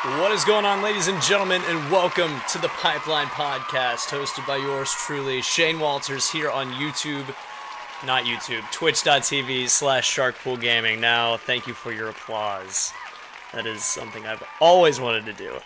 What is going on, ladies and gentlemen, and welcome to the Pipeline Podcast, hosted by yours truly, Shane Walters, here on twitch.tv/SharkPoolGaming. Now, thank you for your applause. That is something I've always wanted to do.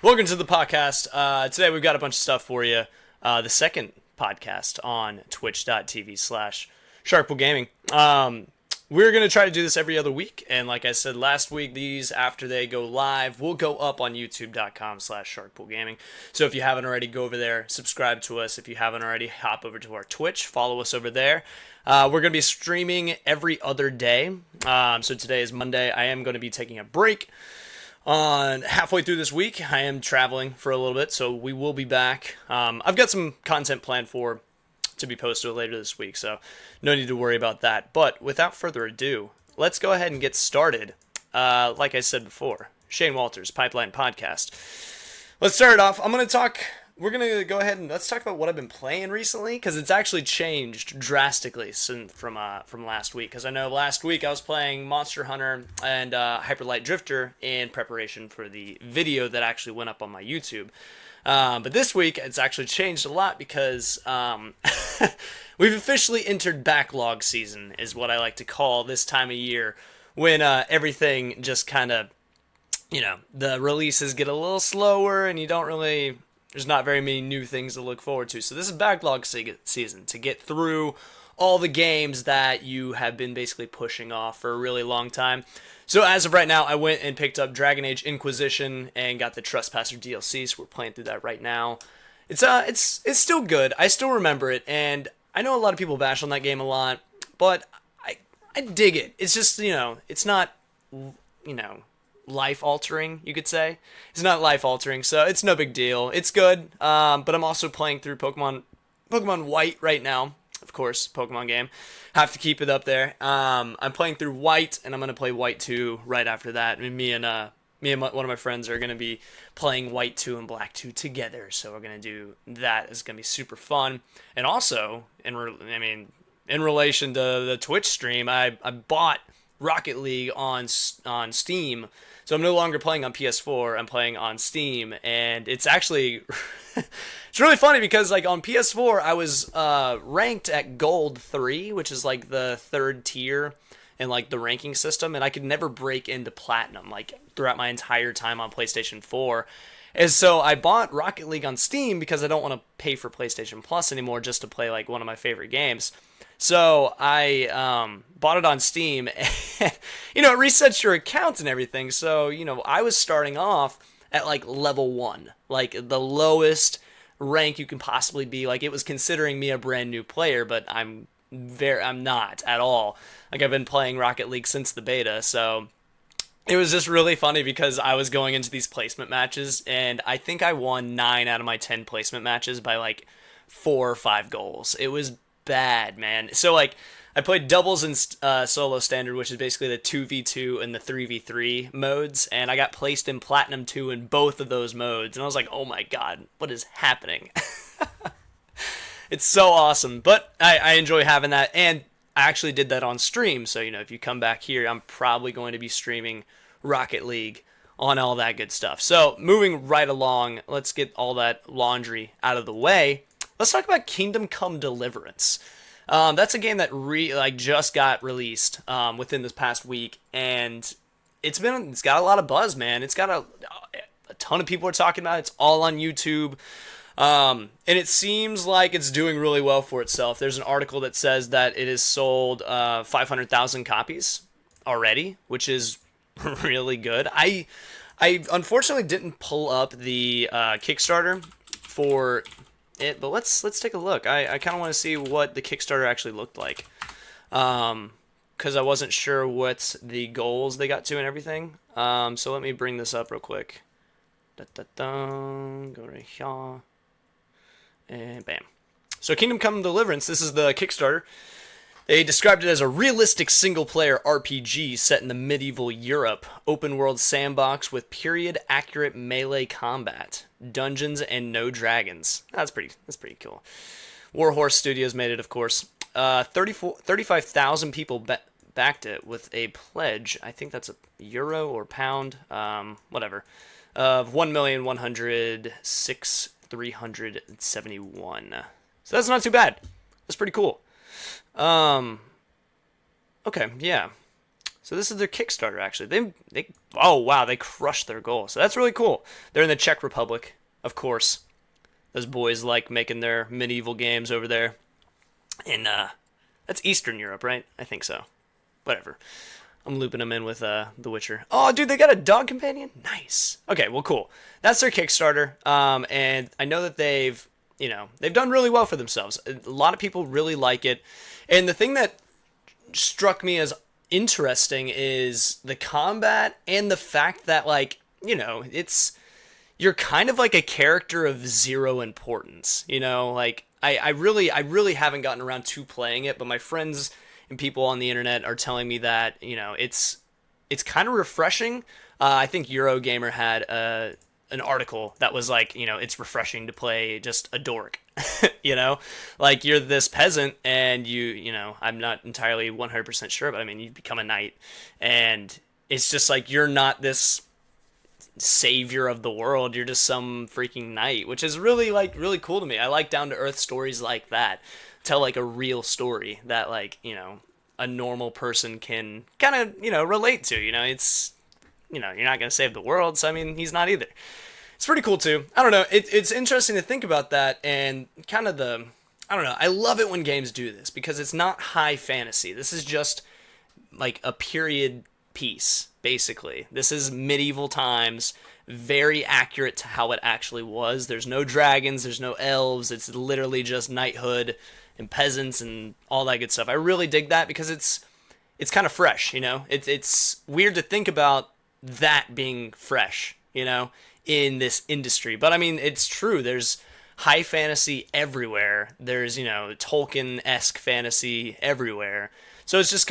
Welcome to the podcast. Today we've got a bunch of stuff for you. The second podcast on twitch.tv/SharkPoolGaming. We're going to try to do this every other week, and like I said last week, these, after they go live, will go up on youtube.com/SharkPoolGaming. So if you haven't already, go over there, subscribe to us. If you haven't already, hop over to our Twitch, follow us over there. We're going to be streaming every other day. So today is Monday. I am going to be taking a break on halfway through this week. I am traveling for a little bit, so we will be back. I've got some content planned to be posted later this week, so no need to worry about that. But without further ado, let's go ahead and get started. Like I said before, Shane Walters, Pipeline Podcast. Let's start it off. We're going to go ahead and let's talk about what I've been playing recently, because it's actually changed drastically from last week. Because I know last week I was playing Monster Hunter and Hyper Light Drifter in preparation for the video that actually went up on my YouTube. But this week, it's actually changed a lot because we've officially entered backlog season, is what I like to call this time of year, when everything just kind of, the releases get a little slower and there's not very many new things to look forward to. So this is backlog season, to get through all the games that you have been basically pushing off for a really long time. So as of right now, I went and picked up Dragon Age Inquisition and got the Trespasser DLC, so we're playing through that right now. It's still good. I still remember it, and I know a lot of people bash on that game a lot, but I dig it. It's just, it's not, life-altering, you could say. It's not life-altering, so it's no big deal. It's good, but I'm also playing through Pokemon White right now. Of course, Pokemon game. Have to keep it up there. I'm playing through White, and I'm going to play White 2 right after that. I mean, me and one of my friends are going to be playing White 2 and Black 2 together, so we're going to do that. It's going to be super fun. And also, in relation to the Twitch stream, I bought Rocket League on Steam. So I'm no longer playing on PS4, I'm playing on Steam, and it's actually, it's really funny because, like, on PS4, I was ranked at Gold 3, which is, like, the third tier in, like, the ranking system, and I could never break into Platinum, like, throughout my entire time on PlayStation 4. And so I bought Rocket League on Steam because I don't want to pay for PlayStation Plus anymore just to play, like, one of my favorite games. So I bought it on Steam, and, it resets your account and everything. So, I was starting off at, like, level 1, like, the lowest rank you can possibly be. Like, it was considering me a brand new player, but I'm not at all. Like, I've been playing Rocket League since the beta, so it was just really funny because I was going into these placement matches, and I think I won 9 out of my 10 placement matches by, like, 4 or 5 goals. It was bad, man. So, like, I played doubles and solo standard, which is basically the 2v2 and the 3v3 modes, and I got placed in Platinum 2 in both of those modes, and I was like, oh my god, what is happening? It's so awesome, but I enjoy having that, and I actually did that on stream, so, if you come back here, I'm probably going to be streaming Rocket League on all that good stuff. So, moving right along, let's get all that laundry out of the way. Let's talk about Kingdom Come Deliverance. That's a game that just got released within this past week, and it's got a lot of buzz, man. It's got a ton of people are talking about it. It's all on YouTube, and it seems like it's doing really well for itself. There's an article that says that it has sold 500,000 copies already, which is really good. I unfortunately didn't pull up the Kickstarter for it, but let's take a look. I kind of want to see what the Kickstarter actually looked like, because I wasn't sure what the goals they got to and everything. So let me bring this up real quick. Go right here, and bam. So Kingdom Come Deliverance, this is the Kickstarter. They described it as a realistic single-player RPG set in the medieval Europe, open-world sandbox with period-accurate melee combat, dungeons, and no dragons. That's pretty cool. Warhorse Studios made it, of course. 35,000 people backed it with a pledge. I think that's a euro or pound, whatever, of 1,106,371. So that's not too bad. That's pretty cool. Um, okay, yeah. So this is their Kickstarter. Actually, they oh wow, they crushed their goal. So that's really cool. They're in the Czech Republic, of course. Those boys like making their medieval games over there. In that's Eastern Europe, right? I think so. Whatever. I'm looping them in with The Witcher. Oh, dude, they got a dog companion? Nice. Okay, well, cool. That's their Kickstarter. And I know that they've done really well for themselves. A lot of people really like it. And the thing that struck me as interesting is the combat and the fact that, like, you're kind of like a character of zero importance, like I really haven't gotten around to playing it, but my friends and people on the internet are telling me that, it's kind of refreshing. I think Eurogamer had an article that was like, it's refreshing to play just a dork, like you're this peasant and I'm not entirely 100% sure, but I mean, you become a knight and it's just like, you're not this savior of the world, you're just some freaking knight, which is really cool to me. I like down to earth stories like that. Tell like a real story that like, a normal person can kind of, relate to. It's you're not going to save the world, so I mean, he's not either. It's pretty cool too. I don't know, it's interesting to think about that and kind of I don't know, I love it when games do this because it's not high fantasy. This is just like a period piece, basically. This is medieval times, very accurate to how it actually was. There's no dragons, there's no elves, it's literally just knighthood and peasants and all that good stuff. I really dig that because it's kind of fresh, It's weird to think about that being fresh, in this industry. But I mean, it's true. There's high fantasy everywhere. There's, Tolkien-esque fantasy everywhere. So it's just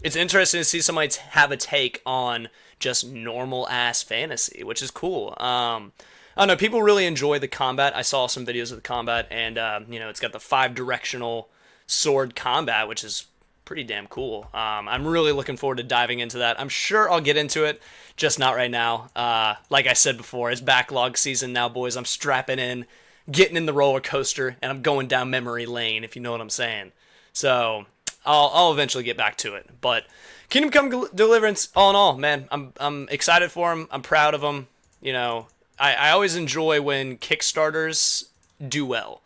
it's interesting to see somebody have a take on just normal ass fantasy, which is cool. I don't know, people really enjoy the combat. I saw some videos of the combat and, it's got the 5-directional sword combat, which is pretty damn cool. I'm really looking forward to diving into that. I'm sure I'll get into it, just not right now. Like I said before, it's backlog season now, boys. I'm strapping in, getting in the roller coaster, and I'm going down memory lane, if you know what I'm saying. So I'll eventually get back to it. But Kingdom Come Deliverance, all in all, man, I'm excited for them. I'm proud of them. I always enjoy when Kickstarters do well.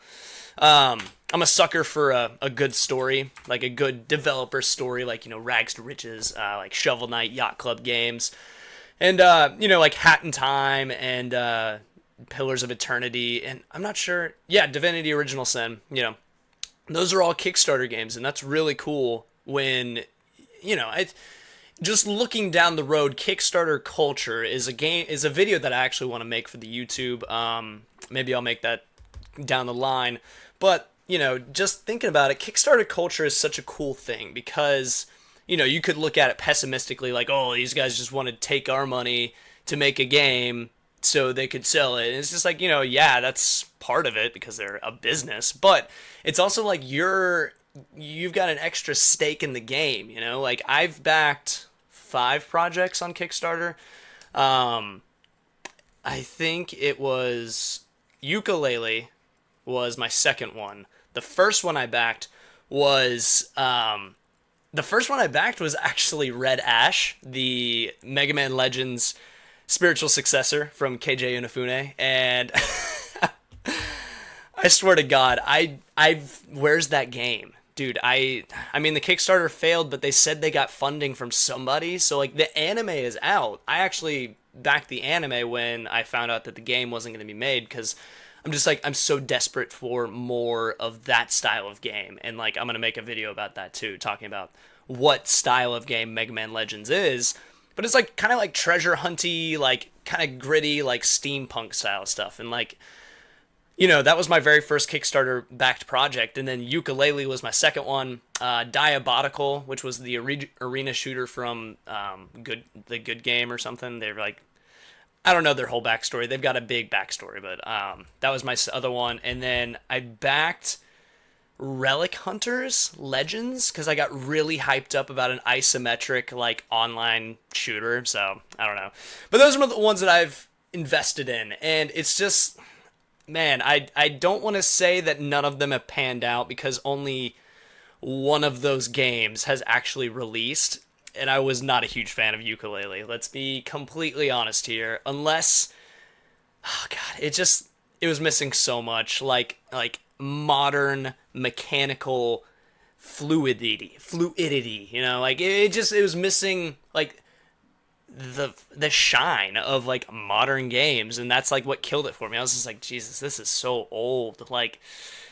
I'm a sucker for a good story, like a good developer story, like, Rags to Riches, like Shovel Knight, Yacht Club games, and, like Hat in Time and Pillars of Eternity, and I'm not sure, yeah, Divinity Original Sin, those are all Kickstarter games, and that's really cool when, just looking down the road, Kickstarter culture is a video that I actually want to make for the YouTube. Maybe I'll make that down the line, but just thinking about it, Kickstarter culture is such a cool thing because, you could look at it pessimistically, like, oh, these guys just want to take our money to make a game so they could sell it. And it's just like, yeah, that's part of it because they're a business, but it's also like you've got an extra stake in the game, like I've backed 5 projects on Kickstarter. I think it was Ukulele was my second one. The first one I backed was actually Red Ash, the Mega Man Legends spiritual successor from KJ Inafune, and I swear to God, where's that game? Dude, I mean, the Kickstarter failed, but they said they got funding from somebody, so, like, the anime is out. I actually backed the anime when I found out that the game wasn't going to be made, because I'm just, like, I'm so desperate for more of that style of game, and, like, I'm going to make a video about that, too, talking about what style of game Mega Man Legends is, but it's, like, kind of like treasure hunty, like, kind of gritty, like, steampunk style stuff, and, like, that was my very first Kickstarter-backed project, and then Ukulele was my second one. Diabolical, which was the arena shooter from the Good Game or something. They're like, I don't know their whole backstory. They've got a big backstory, but that was my other one. And then I backed Relic Hunters Legends, because I got really hyped up about an isometric like online shooter. So I don't know, but those are the ones that I've invested in, and it's just, man, I don't want to say that none of them have panned out because only one of those games has actually released, and I was not a huge fan of Ukulele. Let's be completely honest here. Unless, oh god, it was missing so much, like modern mechanical fluidity, you know, like it was missing like the shine of like modern games, and that's like what killed it for me. I was just like, Jesus, this is so old. Like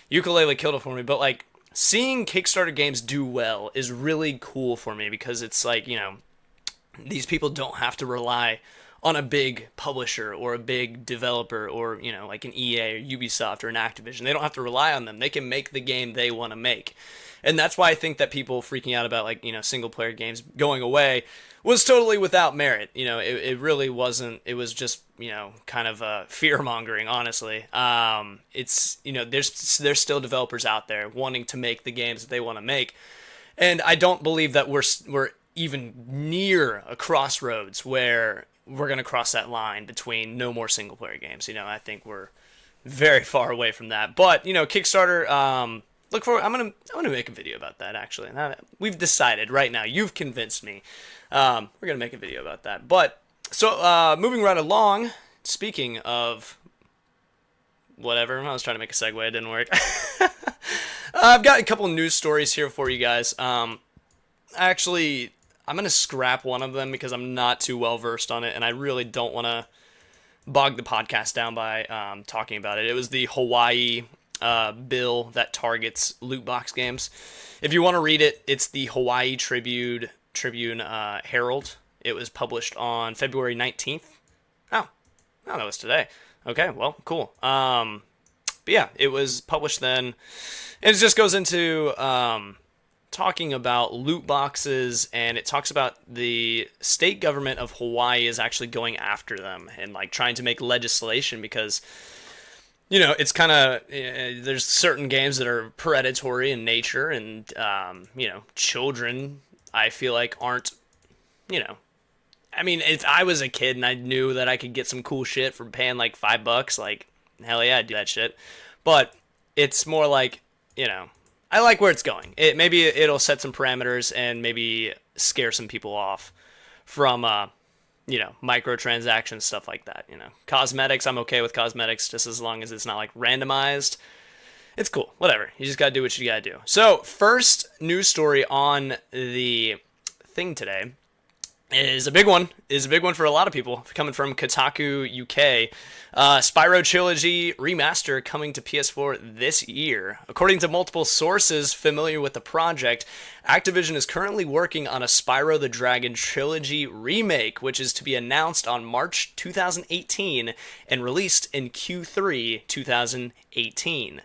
Ukulele killed it for me, but like seeing Kickstarter games do well is really cool for me because it's like, you know, these people don't have to rely on a big publisher or a big developer or, you know, like an EA or Ubisoft or an Activision. They don't have to rely on them. They can make the game they want to make. And that's why I think that people freaking out about, like, you know, single player games going away was totally without merit. You know, it really wasn't. It was just, you know, kind of fear mongering, honestly. It's, you know, there's still developers out there wanting to make the games that they want to make. And I don't believe that we're even near a crossroads where we're going to cross that line between no more single player games. You know, I think we're very far away from that. But, you know, Kickstarter, look for, I'm gonna make a video about that, actually. We've decided right now. You've convinced me. We're gonna make a video about that. But so moving right along. Speaking of whatever, I was trying to make a segue. It didn't work. I've got a couple news stories here for you guys. Actually, I'm gonna scrap one of them because I'm not too well versed on it, and I really don't want to bog the podcast down by talking about it. It was the Hawaii bill that targets loot box games. If you want to read it, it's the Hawaii Tribune Herald. It was published on February 19th. Oh, that was today. Okay, well, cool. But yeah, it was published then, and it just goes into talking about loot boxes, and it talks about the state government of Hawaii is actually going after them and like trying to make legislation because, you know, it's kind of, there's certain games that are predatory in nature, and, you know, children, I feel like, aren't, you know, I mean, if I was a kid and I knew that I could get some cool shit for paying like $5, like, hell yeah, I'd do that shit. But it's more like, you know, I like where it's going. Maybe it'll set some parameters and maybe scare some people off from, you know, microtransactions, stuff like that, you know. Cosmetics, I'm okay with cosmetics just as long as it's not, like, randomized. It's cool. Whatever. You just gotta do what you gotta do. So, first news story on the thing today is a big one. For a lot of people, coming from Kotaku UK. Spyro Trilogy remaster coming to PS4 this year. According to multiple sources familiar with the project, Activision is currently working on a Spyro the Dragon Trilogy remake, which is to be announced on March 2018 and released in Q3 2018.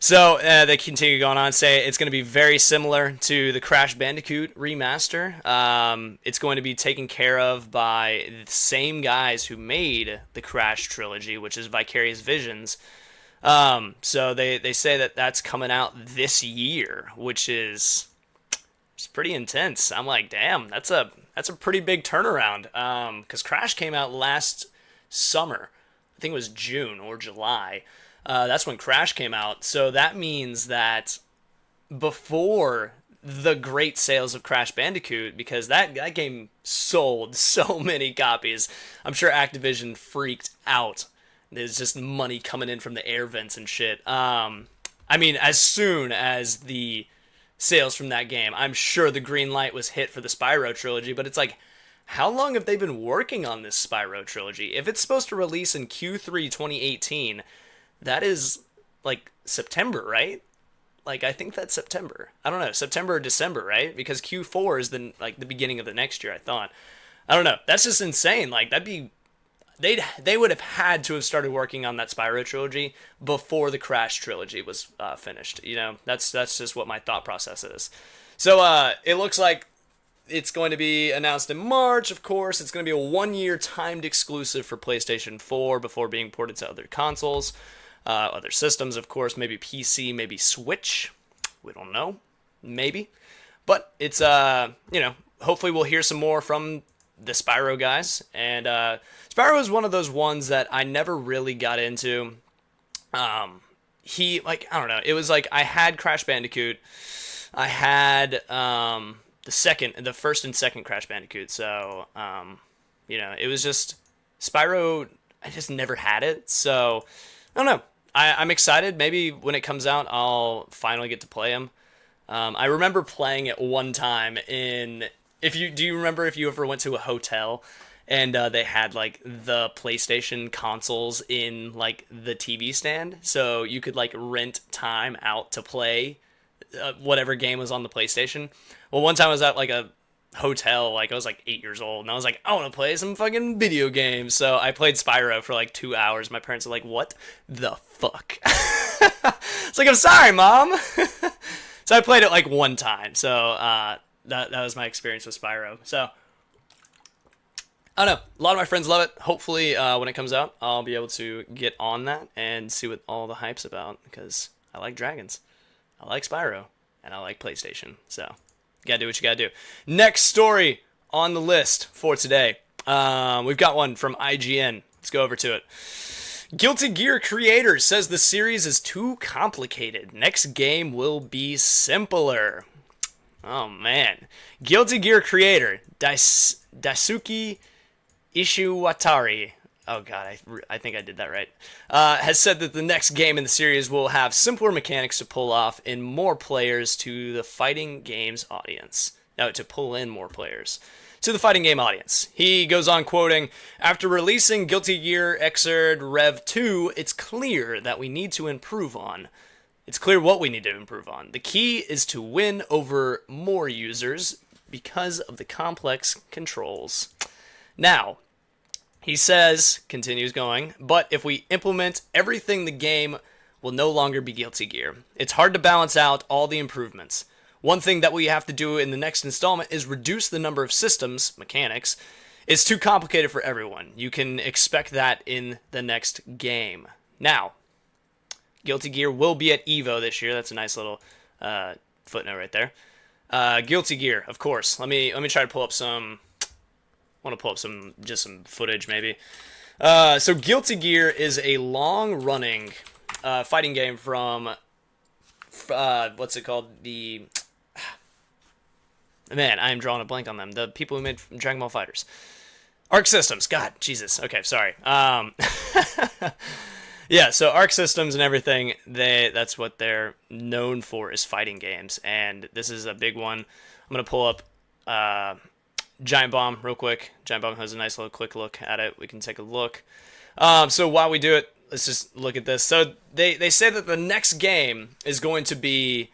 So they continue going on, say it's going to be very similar to the Crash Bandicoot remaster. It's going to be taken care of by the same guys who made the Crash trilogy, which is Vicarious Visions. So they say that that's coming out this year, which is it's pretty intense. I'm like, damn, that's a pretty big turnaround. Because Crash came out last summer. I think it was June or July. That's when Crash came out. So that means that before the great sales of Crash Bandicoot, because that game sold so many copies, I'm sure Activision freaked out. There's just money coming in from the air vents and shit. I mean, as soon as the sales from that game, I'm sure the green light was hit for the Spyro Trilogy, but it's like, how long have they been working on this Spyro Trilogy? If it's supposed to release in Q3 2018... that is, like, September, right? Like, I think that's September. I don't know, September or December, right? Because Q4 is the beginning of the next year, I thought. I don't know. That's just insane. Like, that'd be... They would have had to have started working on that Spyro trilogy before the Crash trilogy was finished. You know, that's just what my thought process is. So, it looks like it's going to be announced in March, of course. It's going to be a 1-year timed exclusive for PlayStation 4 before being ported to other consoles. Other systems, of course, maybe PC, maybe Switch. We don't know. Maybe. But it's, hopefully we'll hear some more from the Spyro guys. And Spyro is one of those ones that I never really got into. I don't know. It was like I had Crash Bandicoot. I had the first and second Crash Bandicoot. So, it was just Spyro. I just never had it. So, I don't know. I'm excited. Maybe when it comes out, I'll finally get to play him. I remember playing it one time do you remember if you ever went to a hotel and they had like the PlayStation consoles in like the TV stand, so you could like rent time out to play whatever game was on the PlayStation. Well, one time I was at like a hotel, like I was like 8 years old, and I was like, I want to play some fucking video games. So I played Spyro for like 2 hours. My parents were like, what the fuck? It's like, I'm sorry, Mom. So I played it like one time. So that was my experience with Spyro. So I don't know. A lot of my friends love it. Hopefully when it comes out, I'll be able to get on that and see what all the hype's about, because I like dragons, I like Spyro, and I like PlayStation. So you gotta do what you gotta do. Next story on the list for today. We've got one from IGN. Let's go over to it. Guilty Gear creator says the series is too complicated. Next game will be simpler. Oh, man. Guilty Gear creator Daisuke Ishiwatari, oh god, I think I did that right, has said that the next game in the series will have simpler mechanics to pull off in more players to the fighting games audience. No, to pull in more players to the fighting game audience. He goes on quoting, after releasing Guilty Gear Xrd Rev 2, it's clear that we need to improve on. It's clear what we need to improve on. The key is to win over more users because of the complex controls. Now, he says, continues going, but if we implement everything, the game will no longer be Guilty Gear. It's hard to balance out all the improvements. One thing that we have to do in the next installment is reduce the number of systems, mechanics. It's too complicated for everyone. You can expect that in the next game. Now, Guilty Gear will be at EVO this year. That's a nice little footnote right there. Guilty Gear, of course. Let me try to pull up some. I want to pull up some footage maybe. So Guilty Gear is a long-running fighting game from what's it called? Man, I am drawing a blank on them. The people who made Dragon Ball FighterZ. Arc Systems. God, Jesus. Okay, sorry. Yeah, so Arc Systems and everything, that's what they're known for, is fighting games. And this is a big one. I'm going to pull up Giant Bomb real quick. Giant Bomb has a nice little quick look at it. We can take a look. So while we do it, let's just look at this. So they say that the next game is going to be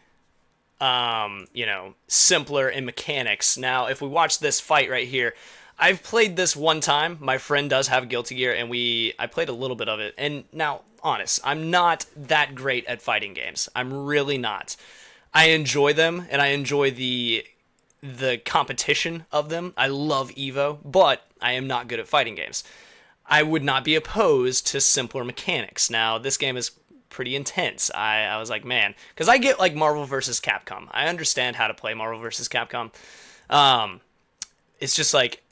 simpler in mechanics. Now, if we watch this fight right here, I've played this one time. My friend does have Guilty Gear, and I played a little bit of it. And now, honest, I'm not that great at fighting games. I'm really not. I enjoy them, and I enjoy the competition of them. I love EVO, but I am not good at fighting games. I would not be opposed to simpler mechanics. Now, this game is pretty intense. I was like, man, because I get like Marvel vs. Capcom. I understand how to play Marvel vs. Capcom. It's just like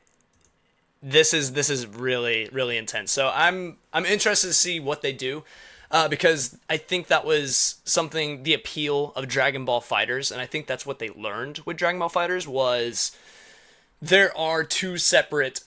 this is really, really intense. So I'm interested to see what they do, because I think that was something, the appeal of Dragon Ball FighterZ, and I think that's what they learned with Dragon Ball FighterZ was there are two separate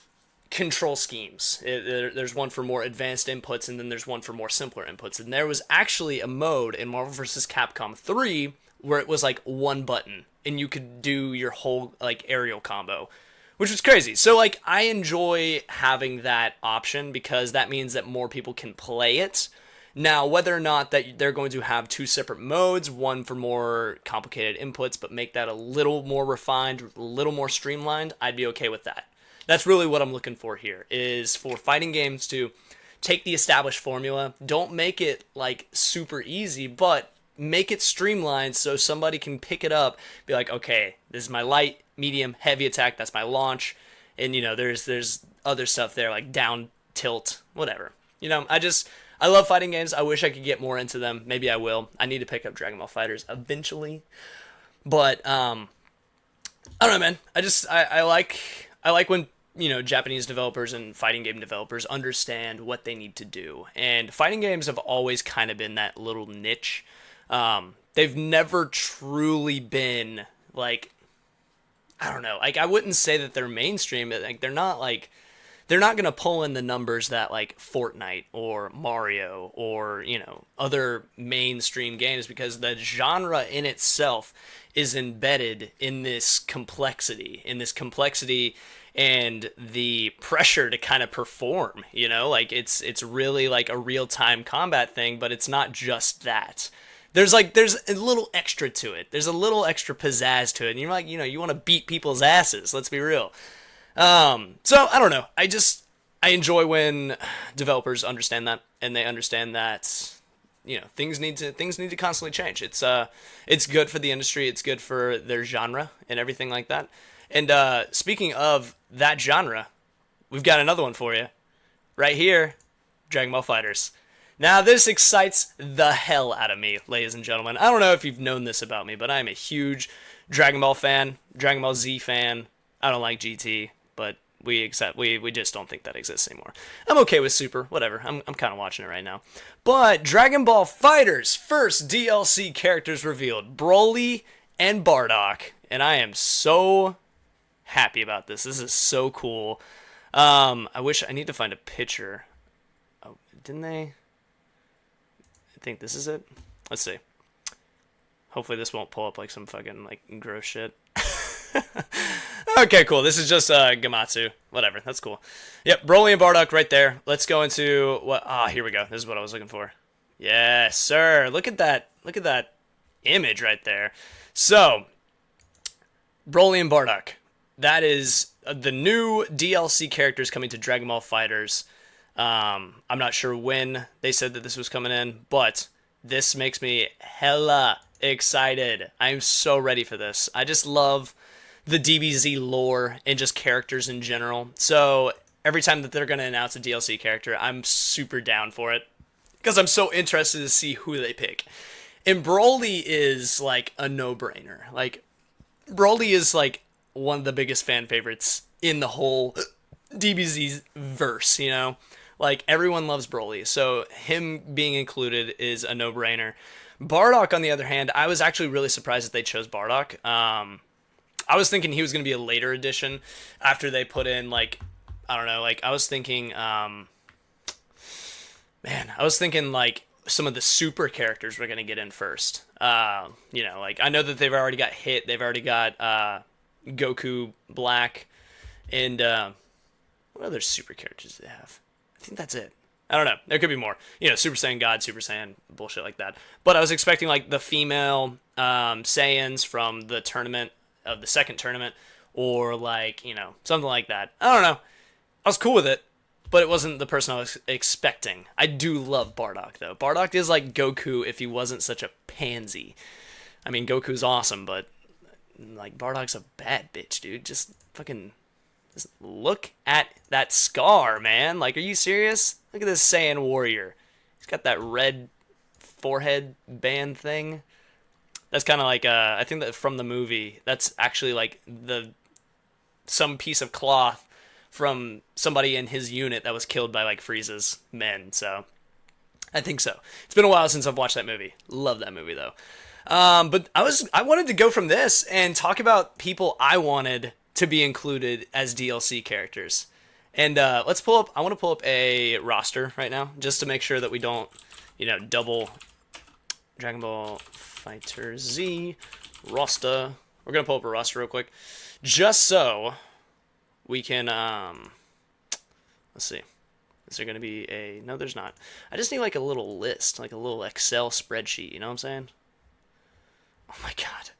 control schemes. There's one for more advanced inputs, and then there's one for more simpler inputs. And there was actually a mode in Marvel vs. Capcom 3 where it was like one button, and you could do your whole like aerial combo, which was crazy. So like I enjoy having that option because that means that more people can play it. Now, whether or not that they're going to have two separate modes, one for more complicated inputs, but make that a little more refined, a little more streamlined, I'd be okay with that. That's really what I'm looking for here, is for fighting games to take the established formula, don't make it like super easy, but make it streamlined so somebody can pick it up, be like, okay, this is my light, medium, heavy attack, that's my launch, and there's other stuff there like down, tilt, whatever. I love fighting games. I wish I could get more into them. Maybe I will. I need to pick up Dragon Ball Fighters eventually. But I don't know, man. I like when, you know, Japanese developers and fighting game developers understand what they need to do. And fighting games have always kind of been that little niche. They've never truly been like, I don't know, like I wouldn't say that they're mainstream. Like they're not gonna pull in the numbers that like Fortnite or Mario or, you know, other mainstream games, because the genre in itself is embedded in this complexity, and the pressure to kind of perform, you know, like it's really like a real-time combat thing, but it's not just that. There's a little extra to it. There's a little extra pizzazz to it. And you're like, you know, you want to beat people's asses. Let's be real. So I don't know. I enjoy when developers understand that, and they understand that, you know, things need to constantly change. It's good for the industry. It's good for their genre and everything like that. And speaking of that genre, we've got another one for you right here, Dragon Ball FighterZ. Now, this excites the hell out of me, ladies and gentlemen. I don't know if you've known this about me, but I'm a huge Dragon Ball fan, Dragon Ball Z fan. I don't like GT, but we just don't think that exists anymore. I'm okay with Super, whatever. I'm kind of watching it right now. But Dragon Ball FighterZ first DLC characters revealed, Broly and Bardock, and I am so happy about this. This is so cool. I need to find a picture. Oh, didn't they? I think this is it. Let's see. Hopefully this won't pull up like some fucking like gross shit. Okay, cool. This is just Gamatsu. Whatever. That's cool. Yep, Broly and Bardock right there. Let's go into what... here we go. This is what I was looking for. Yes, sir. Look at that. Look at that image right there. So, Broly and Bardock. That is the new DLC characters coming to Dragon Ball FighterZ. I'm not sure when they said that this was coming in, but this makes me hella excited. I'm so ready for this. I just love the DBZ lore and just characters in general. So every time that they're going to announce a DLC character, I'm super down for it, because I'm so interested to see who they pick. And Broly is like a no-brainer. Like, Broly is like one of the biggest fan favorites in the whole DBZ verse, you know? Like, everyone loves Broly, so him being included is a no-brainer. Bardock, on the other hand, I was actually really surprised that they chose Bardock. I was thinking he was going to be a later addition after they put in, like, I don't know, like, I was thinking, like, some of the super characters were going to get in first. You know, like, I know that they've already got Hit, they've already got Goku Black, and what other super characters do they have? I think that's it. I don't know. There could be more. You know, Super Saiyan God, Super Saiyan, bullshit like that. But I was expecting, like, the female Saiyans from the tournament, of the second tournament, or, like, you know, something like that. I don't know. I was cool with it, but it wasn't the person I was expecting. I do love Bardock, though. Bardock is like Goku if he wasn't such a pansy. I mean, Goku's awesome, but, like, Bardock's a bad bitch, dude. Just fucking... just look at that scar, man. Like, are you serious? Look at this Saiyan warrior. He's got that red forehead band thing. That's kind of like, I think that from the movie, that's actually like some piece of cloth from somebody in his unit that was killed by like Frieza's men. So I think so. It's been a while since I've watched that movie. Love that movie though. But I wanted to go from this and talk about people I wanted to be included as DLC characters. And let's pull up, I want to pull up a roster right now, just to make sure that we don't, you know, double Dragon Ball FighterZ roster. We're going to pull up a roster real quick, just so we can, let's see. Is there going to be a, no, there's not. I just need like a little list, like a little Excel spreadsheet, you know what I'm saying? Oh my God.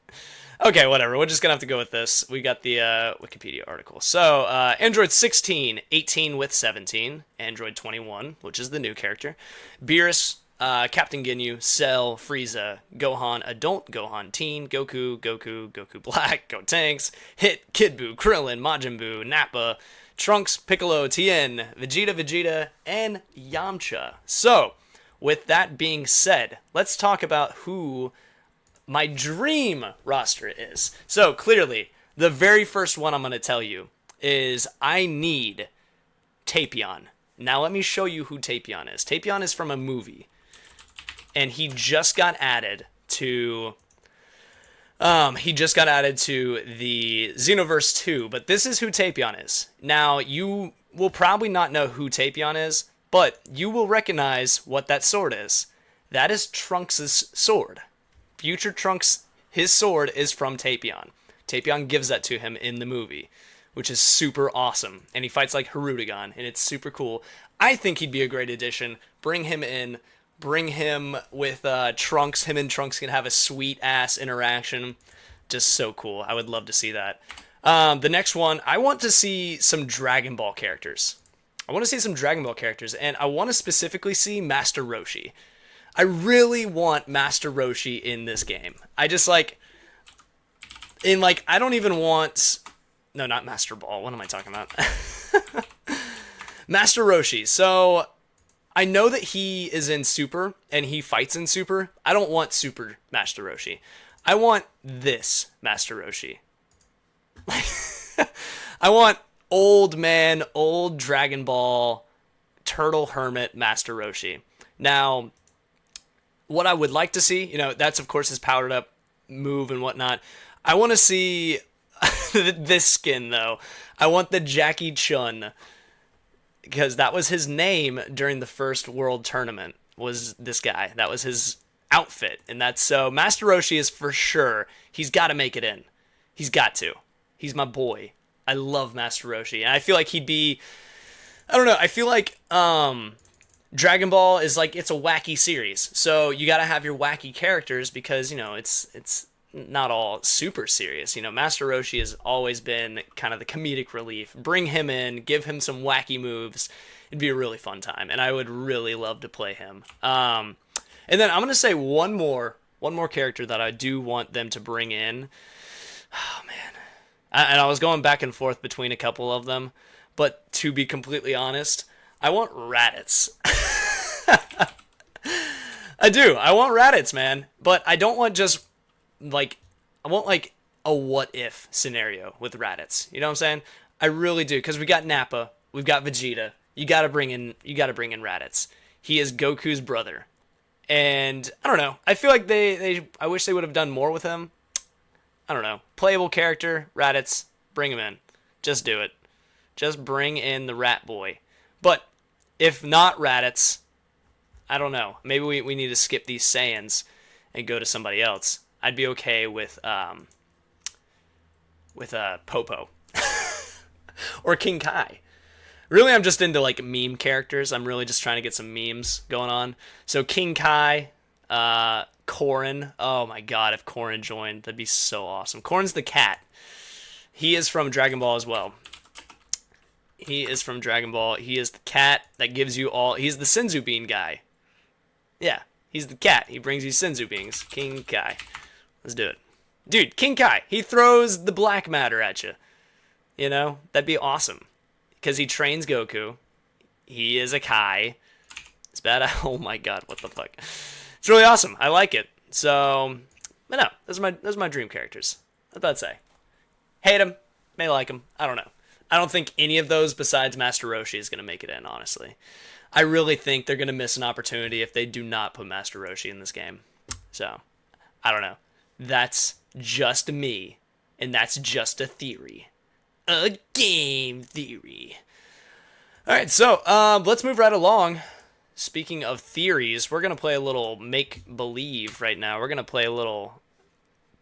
Okay, whatever. We're just going to have to go with this. We got the Wikipedia article. So, Android 16, 18 with 17. Android 21, which is the new character. Beerus, Captain Ginyu, Cell, Frieza, Gohan, Adult Gohan, Teen, Goku, Goku Black, Gotenks, Hit, Kid Buu, Krillin, Majin Buu, Nappa, Trunks, Piccolo, Tien, Vegeta, and Yamcha. So, with that being said, let's talk about who my dream roster is. So clearly, the very first one I'm going to tell you is I need Tapion. Now let me show you who Tapion is. Tapion is from a movie, and he just got added to the Xenoverse 2, but this is who Tapion is. Now, you will probably not know who Tapion is, but you will recognize what that sword is. That is Trunks' sword. Future Trunks, his sword is from Tapion. Tapion gives that to him in the movie, which is super awesome. And he fights like Hirudegan, and it's super cool. I think he'd be a great addition. Bring him in. Bring him with Trunks. Him and Trunks can have a sweet-ass interaction. Just so cool. I would love to see that. The next one, I want to see some Dragon Ball characters. And I want to specifically see Master Roshi. I really want Master Roshi in this game. I just I don't even want... No, not Master Ball. What am I talking about? Master Roshi. So, I know that he is in Super, and he fights in Super. I don't want Super Master Roshi. I want this Master Roshi. I want old Dragon Ball, Turtle Hermit Master Roshi. Now, what I would like to see, that's of course his powered up move and whatnot. I want to see this skin, though. I want the Jackie Chun, because that was his name during the first World Tournament, was this guy. That was his outfit, and that's so Master Roshi is for sure. He's got to make it in. He's got to. He's my boy. I love Master Roshi, and I feel like he'd be... I don't know, I feel like Dragon Ball is it's a wacky series, so you gotta have your wacky characters because, it's not all super serious. Master Roshi has always been kind of the comedic relief. Bring him in, give him some wacky moves. It'd be a really fun time, and I would really love to play him. And then I'm gonna say one more character that I do want them to bring in. Oh man, and I was going back and forth between a couple of them, but to be completely honest, I want Raddatz. I do. I want Raddatz, man, but I don't want just I want a what if scenario with Raddatz. You know what I'm saying? I really do, because we got Nappa, we've got Vegeta. You gotta bring in Raddatz. He is Goku's brother, and I don't know. I feel like I wish they would have done more with him. I don't know. Playable character, Raddatz. Bring him in. Just do it. Just bring in the Rat Boy. But if not Raddatz, I don't know. Maybe we need to skip these Saiyans and go to somebody else. I'd be okay with Popo or King Kai. Really, I'm just into meme characters. I'm really just trying to get some memes going on. So King Kai, Korin. Oh my god, if Korin joined, that'd be so awesome. Korin's the cat. He is from Dragon Ball as well. He is from Dragon Ball. He is the cat that gives you all... He's the Senzu Bean guy. Yeah, he's the cat. He brings you Senzu Beans. King Kai. Let's do it. Dude, King Kai. He throws the black matter at you. That'd be awesome. Because he trains Goku. He is a Kai. It's bad. Oh my god, what the fuck. It's really awesome. I like it. So, but no, those are my dream characters. I was about to say. Hate him. May like him. I don't know. I don't think any of those besides Master Roshi is going to make it in, honestly. I really think they're going to miss an opportunity if they do not put Master Roshi in this game. So, I don't know. That's just me, and that's just a theory. A game theory. Alright, so, let's move right along. Speaking of theories, we're going to play a little make-believe right now. We're going to play a little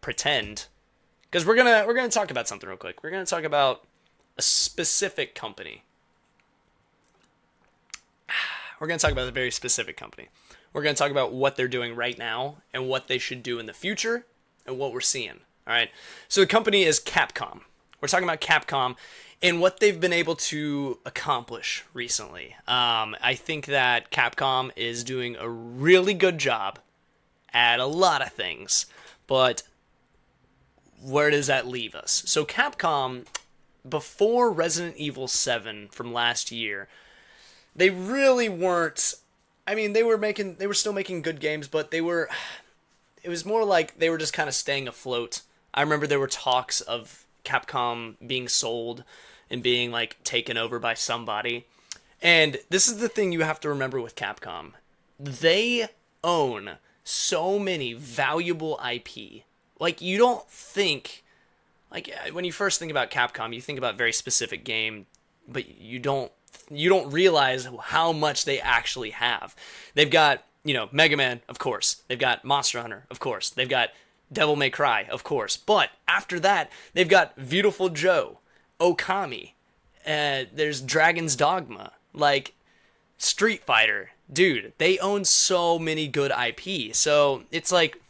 pretend. Because we're gonna talk about something real quick. We're going to talk about a specific company. We're going to talk about a very specific company. We're going to talk about what they're doing right now and what they should do in the future and what we're seeing. All right. So the company is Capcom. We're talking about Capcom and what they've been able to accomplish recently. I think that Capcom is doing a really good job at a lot of things, but where does that leave us? So Capcom, before Resident Evil 7 from last year, they really weren't I mean, they were still making good games, but it was more like they were just kind of staying afloat. I remember there were talks of Capcom being sold and being like taken over by somebody. And this is the thing you have to remember with Capcom. They own so many valuable IP. Like, you don't think, like, when you first think about Capcom, you think about very specific game, but you don't realize how much they actually have. They've got, Mega Man, of course. They've got Monster Hunter, of course. They've got Devil May Cry, of course. But after that, they've got Beautiful Joe, Okami, there's Dragon's Dogma, like Street Fighter. Dude, they own so many good IP. So it's like,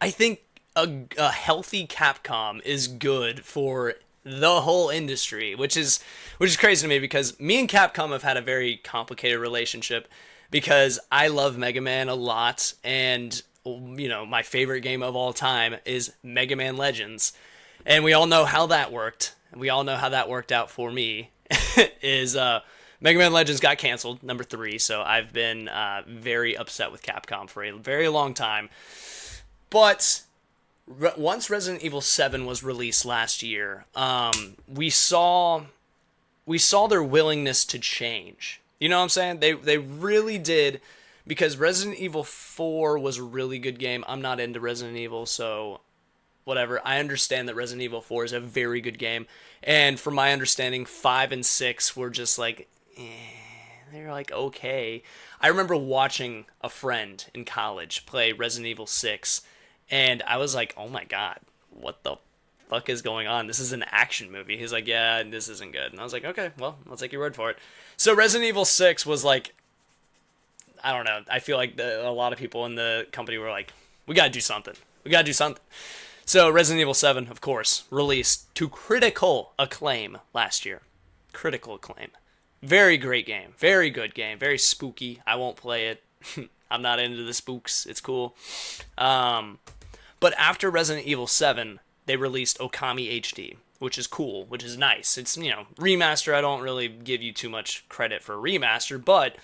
I think a healthy Capcom is good for the whole industry, which is crazy to me, because me and Capcom have had a very complicated relationship, because I love Mega Man a lot, and my favorite game of all time is Mega Man Legends, and we all know how that worked. We all know how that worked out for me. Is Mega Man Legends got canceled, number 3, so I've been very upset with Capcom for a very long time. But once Resident Evil 7 was released last year, we saw their willingness to change. You know what I'm saying? They really did, because Resident Evil 4 was a really good game. I'm not into Resident Evil, so whatever. I understand that Resident Evil 4 is a very good game, and from my understanding, 5 and 6 were just like, they're like okay. I remember watching a friend in college play Resident Evil 6, and I was like, oh my god, what the fuck is going on? This is an action movie. He's like, yeah, this isn't good. And I was like, okay, well, I'll take your word for it. So Resident Evil 6 was like, I don't know. I feel like a lot of people in the company were like, we gotta do something. We gotta do something. So Resident Evil 7, of course, released to critical acclaim last year. Critical acclaim. Very great game. Very good game. Very spooky. I won't play it. I'm not into the spooks. It's cool. But after Resident Evil 7, they released Okami HD, which is cool, which is nice. It's, remaster. I don't really give you too much credit for remaster, but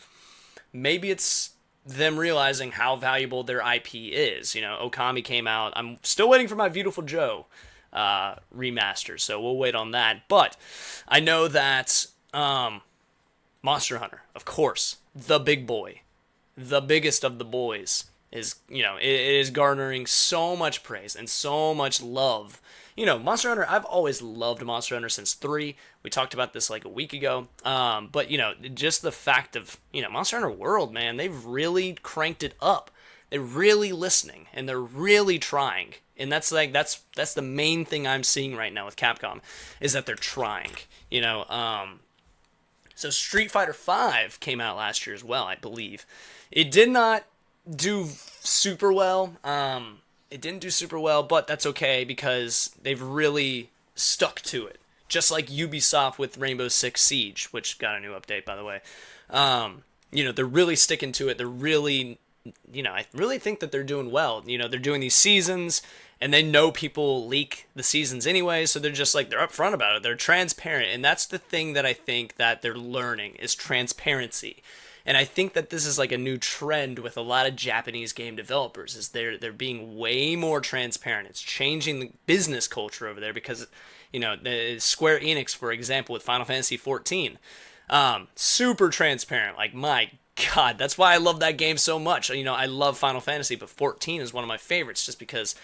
maybe it's them realizing how valuable their IP is. Okami came out. I'm still waiting for my Beautiful Joe remaster, so we'll wait on that. But I know that Monster Hunter, of course, the big boy, the biggest of the boys, is, it is garnering so much praise and so much love. Monster Hunter, I've always loved Monster Hunter since 3. We talked about this like a week ago. But, just the fact of, Monster Hunter World, man, they've really cranked it up. They're really listening, and they're really trying. And that's the main thing I'm seeing right now with Capcom, is that they're trying, So Street Fighter V came out last year as well, I believe. It did not do super well. It didn't do super well, but that's okay, because they've really stuck to it. Just like Ubisoft with Rainbow Six Siege, which got a new update, by the way. They're really sticking to it. They're really, I really think that they're doing well. They're doing these seasons, and they know people leak the seasons anyway, so they're just like, they're upfront about it. They're transparent, and that's the thing that I think that they're learning, is transparency. And I think that this is like a new trend with a lot of Japanese game developers, is they're being way more transparent. It's changing the business culture over there, because, the Square Enix, for example, with Final Fantasy XIV, super transparent. Like, my God, that's why I love that game so much. I love Final Fantasy, but 14 is one of my favorites, just because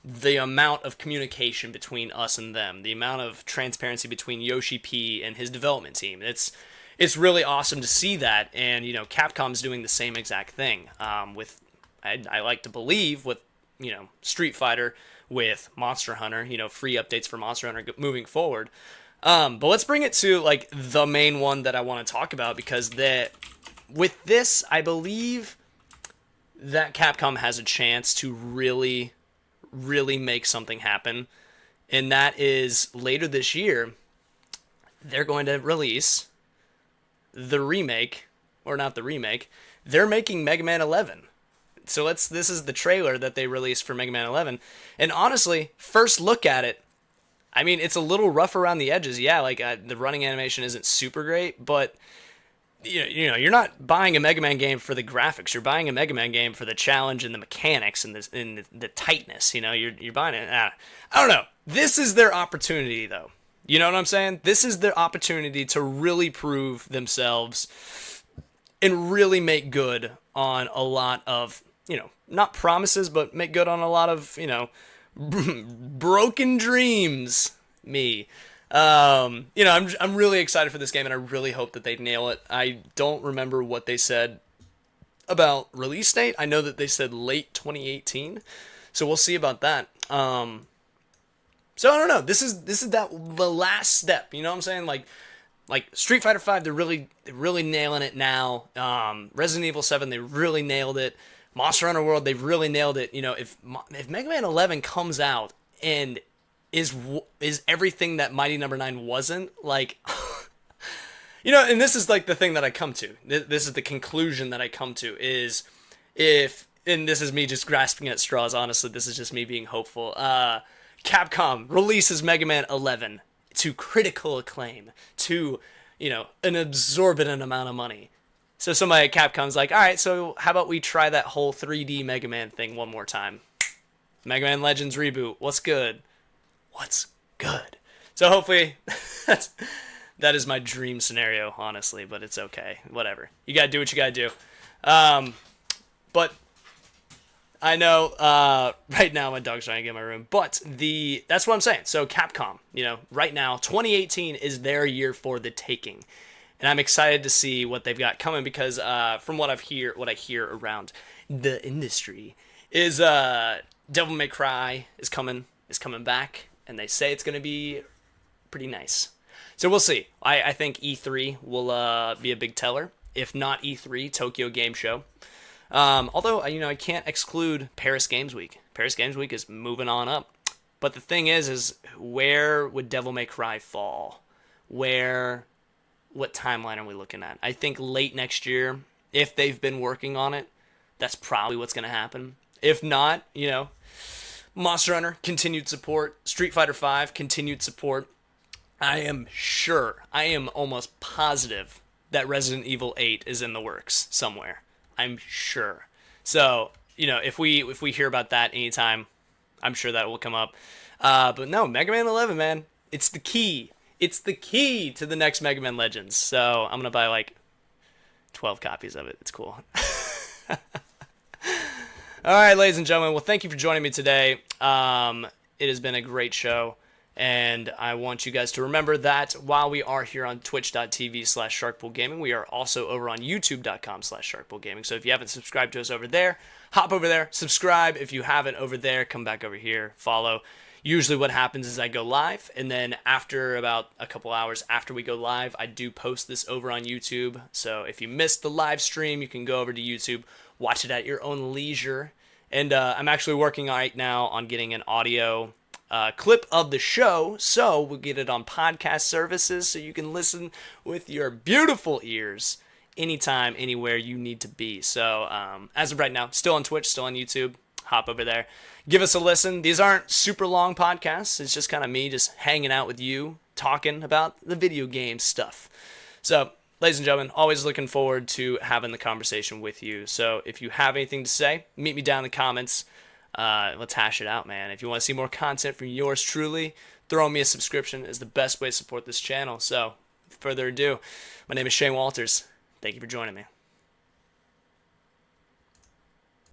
the amount of communication between us and them, the amount of transparency between Yoshi P and his development team. It's really awesome to see that, and Capcom's doing the same exact thing. With I like to believe with Street Fighter, with Monster Hunter, free updates for Monster Hunter moving forward. But let's bring it to like the main one that I want to talk about, because with this, I believe that Capcom has a chance to really, really make something happen, and that is later this year, they're going to release the remake, or not the remake, they're making Mega Man 11. So this is the trailer that they released for Mega Man 11. And honestly, first look at it, I mean, it's a little rough around the edges. Yeah, like the running animation isn't super great, but you're not buying a Mega Man game for the graphics. You're buying a Mega Man game for the challenge and the mechanics and the tightness. You're buying it. I don't know. This is their opportunity, though. You know what I'm saying? This is their opportunity to really prove themselves and really make good on a lot of, not promises, but make good on a lot of, broken dreams. Me. I'm really excited for this game, and I really hope that they nail it. I don't remember what they said about release date. I know that they said late 2018, so we'll see about that. So I don't know. This is the last step. You know what I'm saying? Like Street Fighter V, they're really nailing it now. Resident Evil 7, they really nailed it. Monster Hunter World, they've really nailed it. If Mega Man 11 comes out and is everything that Mighty Number 9 wasn't, like, and this is like the thing that I come to. This is the conclusion that I come to is and this is me just grasping at straws, honestly. This is just me being hopeful. Capcom releases Mega Man 11 to critical acclaim, to, an exorbitant amount of money. So somebody at Capcom's like, all right, so how about we try that whole 3D Mega Man thing one more time? Mega Man Legends reboot. What's good? What's good? So hopefully that is my dream scenario, honestly, but it's okay. Whatever. You got to do what you got to do. But I know right now my dog's trying to get in my room, but that's what I'm saying. So Capcom, right now, 2018 is their year for the taking. And I'm excited to see what they've got coming because from what I hear around the industry is Devil May Cry is coming back, and they say it's going to be pretty nice. So we'll see. I think E3 will be a big teller. If not E3, Tokyo Game Show. Although, I can't exclude Paris Games Week. Paris Games Week is moving on up. But the thing is where would Devil May Cry fall? What timeline are we looking at? I think late next year, if they've been working on it, that's probably what's going to happen. If not, Monster Hunter, continued support. Street Fighter V, continued support. I am almost positive that Resident Evil 8 is in the works somewhere. I'm sure. So, if we hear about that anytime, I'm sure that will come up. But no, Mega Man 11, man. It's the key. It's the key to the next Mega Man Legends. So I'm going to buy like 12 copies of it. It's cool. All right, ladies and gentlemen. Well, thank you for joining me today. It has been a great show. And I want you guys to remember that while we are here on twitch.tv/SharkpoolGaming, we are also over on youtube.com/SharkpoolGaming. So if you haven't subscribed to us over there, hop over there, subscribe. If you haven't over there, come back over here, follow. Usually what happens is I go live, and then after about a couple hours after we go live, I do post this over on YouTube. So if you missed the live stream, you can go over to YouTube, watch it at your own leisure. And I'm actually working right now on getting an audio clip of the show, so we'll get it on podcast services so you can listen with your beautiful ears anytime, anywhere you need to be. So as of right now, still on Twitch, still on YouTube. Hop over there. Give us a listen. These aren't super long podcasts. It's just kind of me just hanging out with you, talking about the video game stuff. So, ladies and gentlemen, always looking forward to having the conversation with you. So, if you have anything to say, meet me down in the comments. Let's hash it out, man. If you want to see more content from yours truly, throwing me a subscription is the best way to support this channel. So, without further ado, my name is Shane Walters. Thank you for joining me.